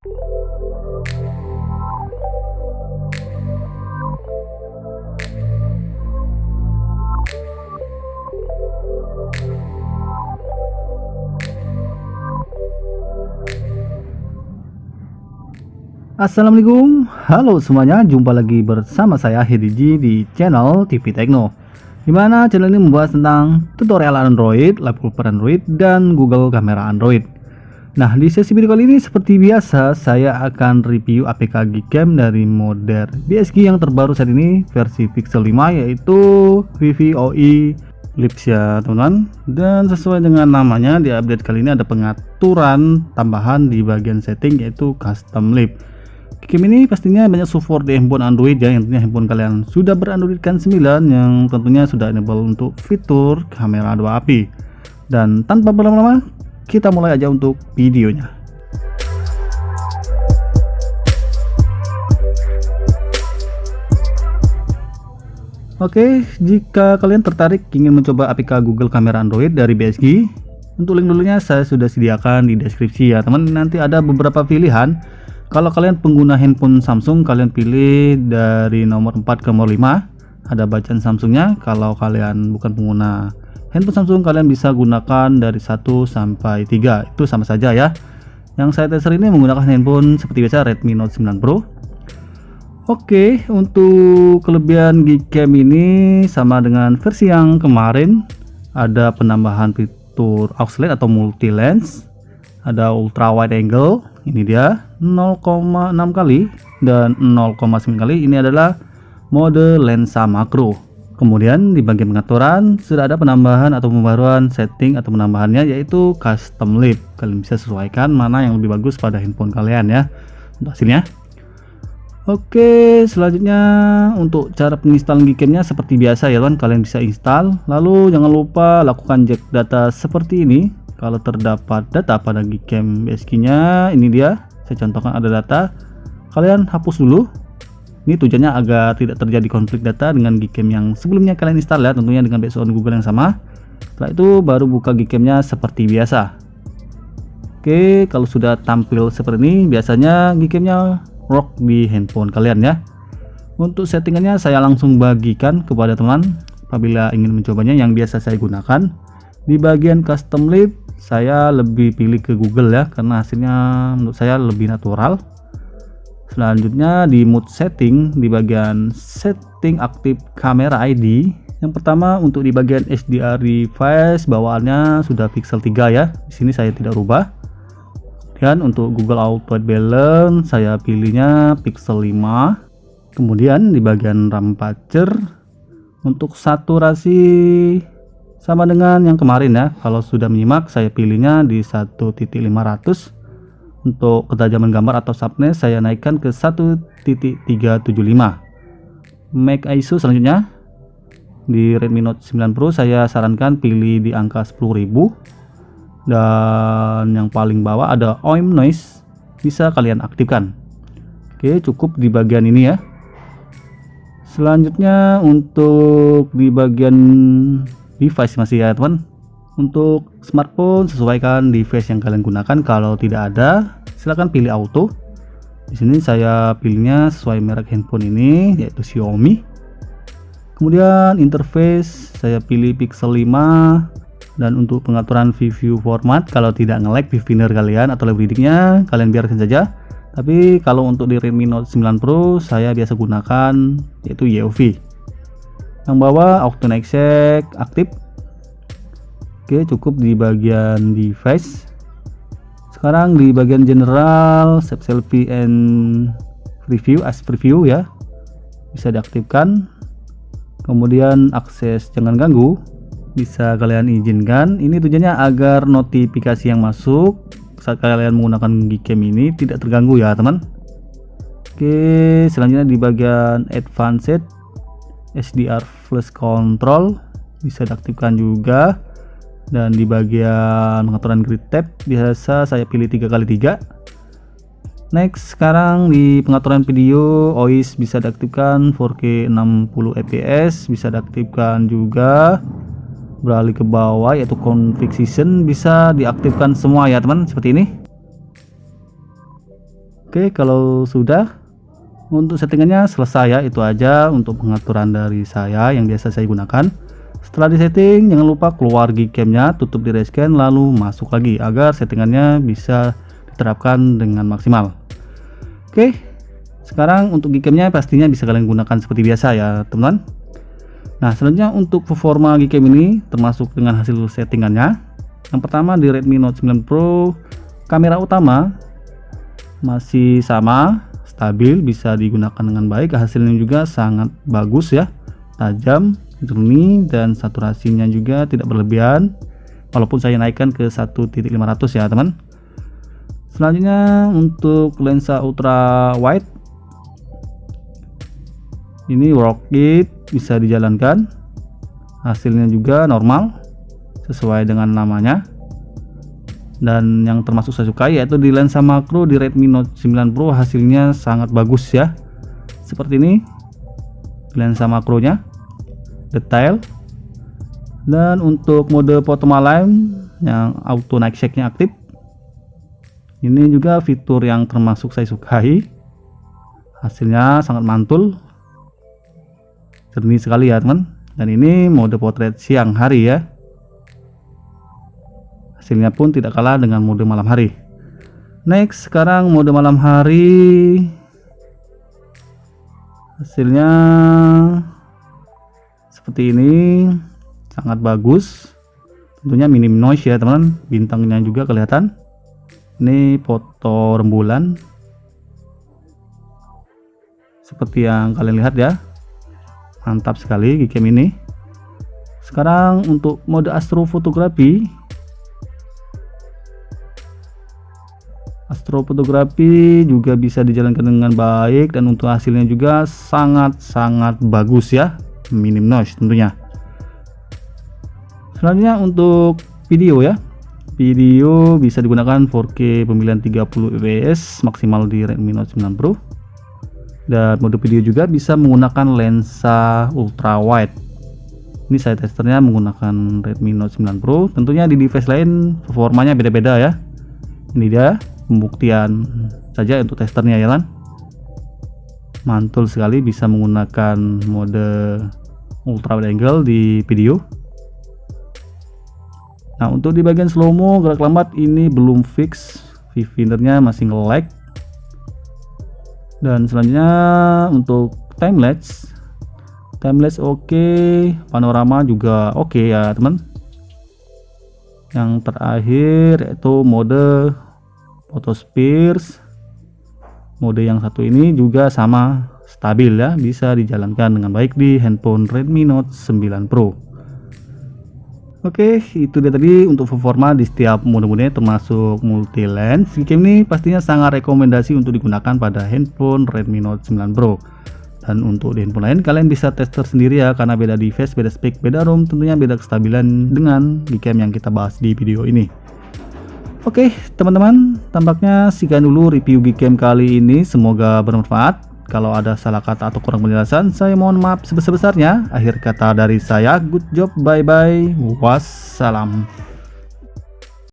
Assalamualaikum, halo semuanya, jumpa lagi bersama saya Hediji di channel TV Tekno, dimana channel ini membahas tentang tutorial Android, wallpaper Android, dan Google Kamera Android. Nah, di sesi video kali ini seperti biasa saya akan review APK Gcam dari model BSG yang terbaru saat ini versi Pixel 5, yaitu VVOE Lips ya teman-teman. Dan sesuai dengan namanya, di update kali ini ada pengaturan tambahan di bagian setting, yaitu custom lip. Gcam ini pastinya banyak support di handphone Android ya, yang tentunya handphone kalian sudah berandroidkan 9 yang tentunya sudah enable untuk fitur kamera 2 API. Dan tanpa berlama-lama, kita mulai aja untuk videonya. Oke, jika kalian tertarik ingin mencoba APK Google Kamera Android dari BSG, untuk link dulunya saya sudah sediakan di deskripsi ya teman. Nanti ada beberapa pilihan. Kalau kalian pengguna handphone Samsung, kalian pilih dari nomor 4 ke nomor 5, ada bacaan Samsungnya. Kalau kalian bukan pengguna handphone Samsung, kalian bisa gunakan dari 1 sampai 3, itu sama saja ya. Yang saya tester ini menggunakan handphone seperti biasa Redmi Note 9 Pro. Oke, untuk kelebihan Gcam ini sama dengan versi yang kemarin, ada penambahan fitur aux lens atau multi lens, ada ultra wide angle, ini dia 0,6 kali dan 0,9 kali, ini adalah mode lensa makro. Kemudian di bagian pengaturan sudah ada penambahan atau pembaruan setting atau penambahannya, yaitu custom lip. Kalian bisa sesuaikan mana yang lebih bagus pada handphone kalian ya untuk hasilnya. Oke, selanjutnya untuk cara penginstalan Gcam-nya seperti biasa ya teman, kalian bisa install, lalu jangan lupa lakukan cek data seperti ini. Kalau terdapat data pada Gcam BSG-nya, ini dia, saya contohkan ada data, kalian hapus dulu. Ini tujuannya agar tidak terjadi konflik data dengan Gcam yang sebelumnya kalian install ya, tentunya dengan background Google yang sama. Setelah itu baru buka Gcam-nya seperti biasa. Oke, kalau sudah tampil seperti ini, biasanya Gcam-nya rock di handphone kalian ya. Untuk settingannya saya langsung bagikan kepada teman apabila ingin mencobanya. Yang biasa saya gunakan di bagian custom lip, saya lebih pilih ke Google ya, karena hasilnya menurut saya lebih natural. Selanjutnya di mode setting, di bagian setting aktif kamera ID, yang pertama untuk di bagian HDR device bawaannya sudah Pixel 3 ya, di sini saya tidak rubah. Dan untuk Google Auto White Balance saya pilihnya Pixel 5. Kemudian di bagian RAM Puncher, untuk saturasi sama dengan yang kemarin ya, kalau sudah menyimak saya pilihnya di 1.500. Untuk ketajaman gambar atau sharpness saya naikkan ke 1.375. Make ISO selanjutnya di Redmi Note 9 Pro saya sarankan pilih di angka 10.000. Dan yang paling bawah ada OIM noise, bisa kalian aktifkan. Oke, cukup di bagian ini ya. Selanjutnya untuk di bagian device masih ya teman. Untuk smartphone sesuaikan device yang kalian gunakan. Kalau tidak ada, silahkan pilih auto. Di sini saya pilihnya sesuai merek handphone ini, yaitu Xiaomi. Kemudian interface saya pilih Pixel 5. Dan untuk pengaturan view format, kalau tidak nge-lag viewfinder kalian atau live readingnya, kalian biarkan saja. Tapi kalau untuk di Redmi Note 9 Pro saya biasa gunakan yaitu YOV. Yang bawah auto night check aktif. Oke, cukup di bagian device. Sekarang di bagian general, save selfie and preview as preview ya, bisa diaktifkan. Kemudian akses jangan ganggu bisa kalian izinkan. Ini tujuannya agar notifikasi yang masuk saat kalian menggunakan Gcam ini tidak terganggu ya teman. Oke, selanjutnya di bagian advanced HDR flash control bisa diaktifkan juga. Dan di bagian pengaturan grid tab biasa saya pilih 3x3. Next, sekarang di pengaturan video OIS bisa diaktifkan, 4K 60 fps bisa diaktifkan juga. Beralih ke bawah yaitu config season bisa diaktifkan semua ya teman, seperti ini. Oke, kalau sudah, untuk settingannya selesai ya. Itu aja untuk pengaturan dari saya yang biasa saya gunakan. Setelah disetting, jangan lupa keluar Gcam-nya, tutup di rescan, lalu masuk lagi agar settingannya bisa diterapkan dengan maksimal. Oke, sekarang untuk Gcam-nya pastinya bisa kalian gunakan seperti biasa ya teman-teman. Nah, selanjutnya untuk performa Gcam ini termasuk dengan hasil settingannya. Yang pertama di Redmi Note 9 Pro, kamera utama masih sama, stabil, bisa digunakan dengan baik. Hasilnya juga sangat bagus ya, tajam, jernih, dan saturasinya juga tidak berlebihan, walaupun saya naikkan ke 1.500 ya teman. Selanjutnya untuk lensa ultra wide, ini workit, bisa dijalankan, hasilnya juga normal sesuai dengan namanya. Dan yang termasuk saya suka yaitu di lensa makro di Redmi Note 9 Pro, hasilnya sangat bagus ya. Seperti ini lensa makronya, detail. Dan untuk mode foto malam yang auto night shake nya aktif, ini juga fitur yang termasuk saya sukai. Hasilnya sangat mantul, jernih sekali ya teman. Dan ini mode potret siang hari ya, hasilnya pun tidak kalah dengan mode malam hari. Next, sekarang mode malam hari, hasilnya seperti ini, sangat bagus. Tentunya minim noise ya teman, bintangnya juga kelihatan. Ini foto rembulan seperti yang kalian lihat ya, mantap sekali Gcam ini. Sekarang untuk mode astrofotografi, juga bisa dijalankan dengan baik, dan untuk hasilnya juga sangat bagus ya, minim noise tentunya. Selanjutnya untuk video ya, video bisa digunakan 4K pemilihan 30 fps maksimal di Redmi Note 9 Pro, dan mode video juga bisa menggunakan lensa ultra wide. Ini saya testernya menggunakan Redmi Note 9 Pro, tentunya di device lain performanya beda-beda ya. Ini dia pembuktian saja untuk testernya ya kan, mantul sekali, bisa menggunakan mode ultra wide angle di video. Nah, untuk di bagian slow mo gerak lambat ini belum fix, viewfindernya masih nge-lag. Dan selanjutnya untuk timelapse oke, panorama juga oke ya teman. Yang terakhir yaitu mode photospheres, mode yang satu ini juga sama, stabil ya, bisa dijalankan dengan baik di handphone Redmi Note 9 Pro. Oke, itu dia tadi untuk performa di setiap mode-modenya termasuk multi lens. Gcam ini pastinya sangat rekomendasi untuk digunakan pada handphone Redmi Note 9 Pro. Dan untuk di handphone lain kalian bisa tester sendiri ya, karena beda device, beda spek, beda ROM, tentunya beda kestabilan dengan Gcam yang kita bahas di video ini. Oke teman-teman, tampaknya sekian dulu review Gcam kali ini, semoga bermanfaat. Kalau ada salah kata atau kurang penjelasan, saya mohon maaf sebesar-besarnya. Akhir kata dari saya, good job, bye bye, wassalam.